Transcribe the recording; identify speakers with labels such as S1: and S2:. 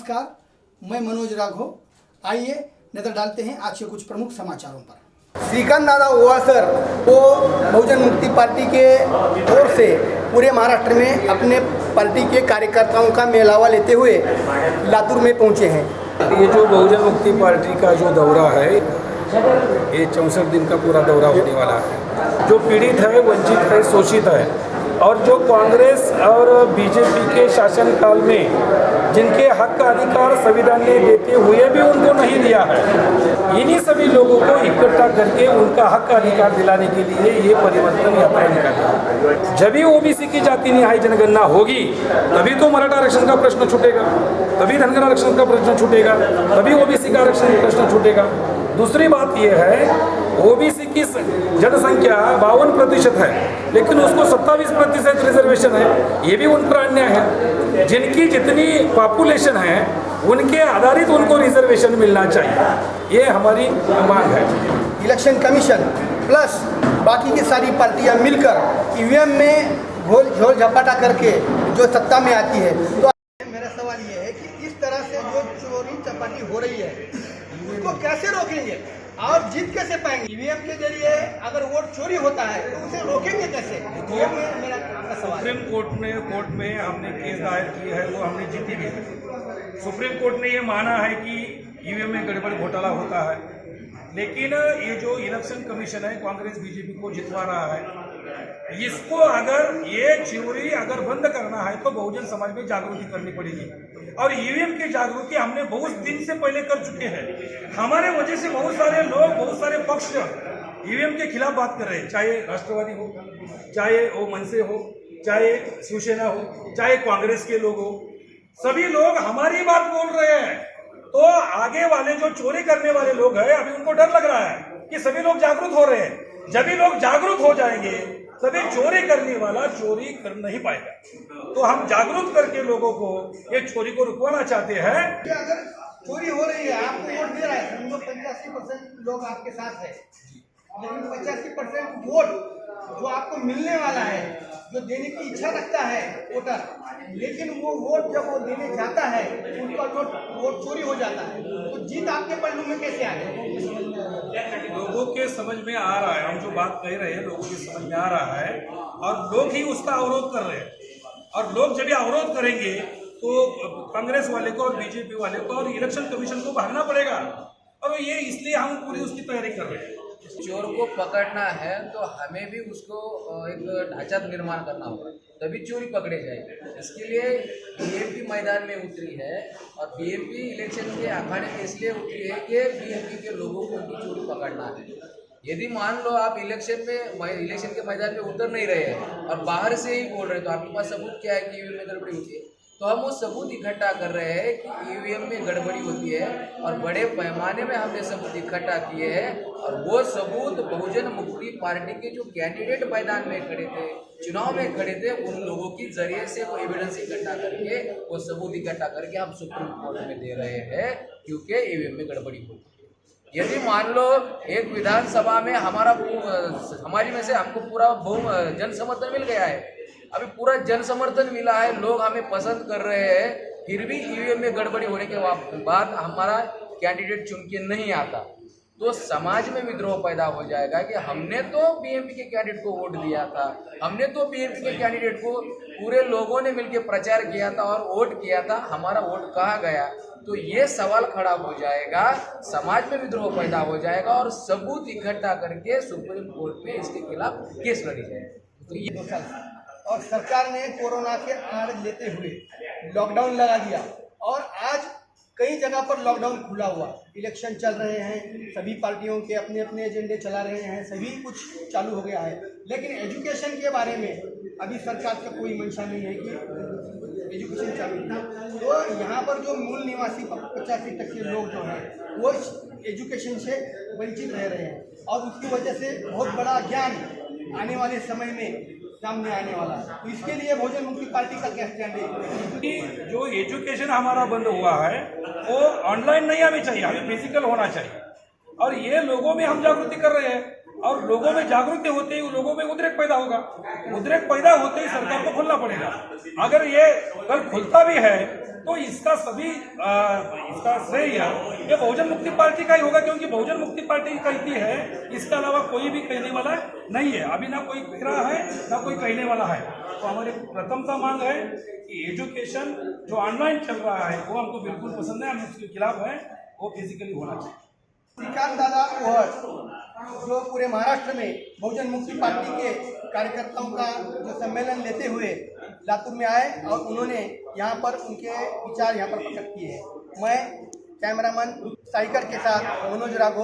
S1: नमस्कार, मैं मनोज राघव। आइए नजर डालते हैं आज के कुछ प्रमुख समाचारों पर। श्रीकांत दादा ओवासर को बहुजन मुक्ति पार्टी के ओर से पूरे महाराष्ट्र में अपने पार्टी के कार्यकर्ताओं का मेलावा लेते हुए लातूर में पहुंचे हैं।
S2: ये जो बहुजन मुक्ति पार्टी का जो दौरा है, ये 64 दिन का पूरा दौरा होने वाला है। जो पीड़ित है, वंचित है, शोषित है और जो कांग्रेस और बीजेपी के शासनकाल में जिनके हक का अधिकार संविधान ने देते हुए भी उनको नहीं दिया है, इन्हीं सभी लोगों को इकट्ठा करके उनका हक का अधिकार दिलाने के लिए ये परिवर्तन यात्रा निकाली। जब भी ओबीसी की जाति न्याय जनगणना होगी तभी तो मराठा आरक्षण का प्रश्न छूटेगा, तभी धनगर आरक्षण का प्रश्न छूटेगा, तभी ओबीसी का आरक्षण प्रश्न छूटेगा। दूसरी बात यह है, ओबीसी की जनसंख्या 52% है, लेकिन उसको 27% रिजर्वेशन है। ये भी उन पर अन्याय है। जिनकी जितनी पॉपुलेशन है उनके आधारित उनको रिजर्वेशन मिलना चाहिए, ये हमारी मांग है।
S1: इलेक्शन कमीशन प्लस बाकी की सारी पार्टियां मिलकर ईवीएम में झोल झपाटा करके जो सत्ता में आती है, तो मेरा सवाल ये है कि इस तरह से जो चोरी चपाटी हो रही है उसको कैसे रोकेंगे और जीत कैसे पाएंगे? ईवीएम के जरिए अगर वोट चोरी होता है तो उसे रोकेंगे कैसे? ये मेरा सवाल।
S2: सुप्रीम कोर्ट में हमने केस दायर की है, वो हमने जीती भी है। सुप्रीम कोर्ट ने ये माना है कि ईवीएम में गड़बड़ घोटाला होता है, लेकिन ये जो इलेक्शन कमीशन है कांग्रेस बीजेपी को जितवा रहा है, इसको अगर ये चोरी अगर बंद करना है तो बहुजन समाज में जागृति करनी पड़ेगी। और ईवीएम की जागृति हमने बहुत दिन से पहले कर चुके हैं। हमारे वजह से बहुत सारे लोग, बहुत सारे पक्ष ईवीएम के खिलाफ बात कर रहे हैं, चाहे राष्ट्रवादी हो, चाहे वो मनसे हो, चाहे शिवसेना हो, चाहे कांग्रेस के लोग हो, सभी लोग हमारी बात बोल रहे हैं। तो आगे वाले जो चोरी करने वाले लोग हैं, अभी उनको डर लग रहा है कि सभी लोग जागरूक हो रहे हैं। जब भी लोग जागरूक हो जाएंगे तभी चोरी करने वाला चोरी कर नहीं पाएगा। तो हम जागरूक करके लोगों को ये चोरी को रुकवाना चाहते हैं।
S1: अगर चोरी हो रही है, आपको वोट दे रहा है, समझो 85% लोग आपके साथ है, लेकिन 85% वोट जो आपको मिलने वाला है, जो देने की इच्छा रखता है वोटर, लेकिन वो वोट जब वो देने जाता है उनका वोट चोरी हो जाता है, तो जीत आपके पल्लू में कैसे आ गई?
S2: लोगों के समझ में आ रहा है, हम जो बात कह रहे हैं लोगों के समझ में आ रहा है, और लोग ही उसका अवरोध कर रहे हैं। और लोग जब ये अवरोध करेंगे तो कांग्रेस वाले को और बीजेपी वाले को और इलेक्शन कमीशन को भागना पड़ेगा, और ये इसलिए हम पूरी उसकी तैयारी कर रहे हैं।
S3: चोर को पकड़ना है तो हमें भी उसको एक ढांचा निर्माण करना होगा, तभी चोरी पकड़े जाएगी। इसके लिए बीएमपी मैदान में उतरी है, और बीएमपी इलेक्शन के अखाड़े में इसलिए उतरी है कि बीएमपी के लोगों को उनकी चोरी पकड़ना है। यदि मान लो आप इलेक्शन के मैदान में उतर नहीं रहे हैं और बाहर से ही बोल रहे हैं, तो आपके पास सबूत क्या है कि ईवीएम में गड़बड़ी होती है? तो हम वो सबूत इकट्ठा कर रहे हैं कि ईवीएम में गड़बड़ी होती है, और बड़े पैमाने में हमने सबूत इकट्ठा किए हैं। और वो सबूत बहुजन मुक्ति पार्टी के जो कैंडिडेट मैदान में खड़े थे, चुनाव में खड़े थे, उन लोगों की जरिए से वो एविडेंस इकट्ठा करके, वो सबूत इकट्ठा करके हम सुप्रीम कोर्ट में दे रहे हैं, क्योंकि ईवीएम में गड़बड़ी होती है। यदि मान लो एक विधानसभा में हमारी में से हमको पूरा जन समर्थन मिल गया है, अभी पूरा जन समर्थन मिला है, लोग हमें पसंद कर रहे हैं, फिर भी ईवीएम में गड़बड़ी होने के बाद हमारा कैंडिडेट चुन के नहीं आता, तो समाज में विद्रोह पैदा हो जाएगा कि हमने तो बीएमपी के कैंडिडेट को वोट दिया था, हमने तो बीएमपी के कैंडिडेट को पूरे लोगों ने मिलकर प्रचार किया था और वोट किया था, हमारा वोट कहाँ गया? तो ये सवाल खड़ा हो जाएगा, समाज में विद्रोह पैदा हो जाएगा, और सबूत इकट्ठा करके सुप्रीम कोर्ट में इसके खिलाफ केस लड़ी जाएगी। तो ये
S1: और सरकार ने कोरोना के आड़ लेते हुए लॉकडाउन लगा दिया, और आज कई जगह पर लॉकडाउन खुला हुआ, इलेक्शन चल रहे हैं, सभी पार्टियों के अपने अपने एजेंडे चला रहे हैं, सभी कुछ चालू हो गया है, लेकिन एजुकेशन के बारे में अभी सरकार का कोई मंशा नहीं है कि एजुकेशन चालू है। तो यहाँ पर जो मूल निवासी 85% लोग जो हैं वो एजुकेशन से वंचित रह रहे हैं, और उसकी वजह से बहुत बड़ा ज्ञान आने वाले समय में सामने आने वाला है। तो इसके लिए बहुजन मुक्ति पार्टी का क्या स्टैंड है?
S2: जो एजुकेशन हमारा बंद हुआ है वो ऑनलाइन नहीं हमें चाहिए, हमें फिजिकल होना चाहिए, और ये लोगों में हम जागृति कर रहे हैं। और लोगों में जागरूकता होते ही लोगों में उद्रेक पैदा होगा। उद्रेक पैदा होते ही सरकार को खोलना पड़ेगा। अगर ये कल खुलता भी है तो इसका श्रेय ये बहुजन मुक्ति पार्टी का ही होगा, क्योंकि बहुजन मुक्ति पार्टी कहती है, इसके अलावा कोई भी कहने वाला नहीं है। अभी ना कोई कह रहा है ना कोई कहने वाला है। तो हमारी प्रथमता मांग है कि एजुकेशन जो ऑनलाइन चल रहा है वो हमको बिल्कुल पसंद है, हम उसके खिलाफ है, वो फिजिकली होना चाहिए।
S1: श्रीकांत दादा ओहर जो पूरे महाराष्ट्र में बहुजन मुक्ति पार्टी के कार्यकर्ताओं का जो सम्मेलन लेते हुए लातूर में आए और उन्होंने यहाँ पर उनके विचार यहाँ पर प्रकट किए हैं। मैं कैमरामैन साइकर के साथ मनोज राघव।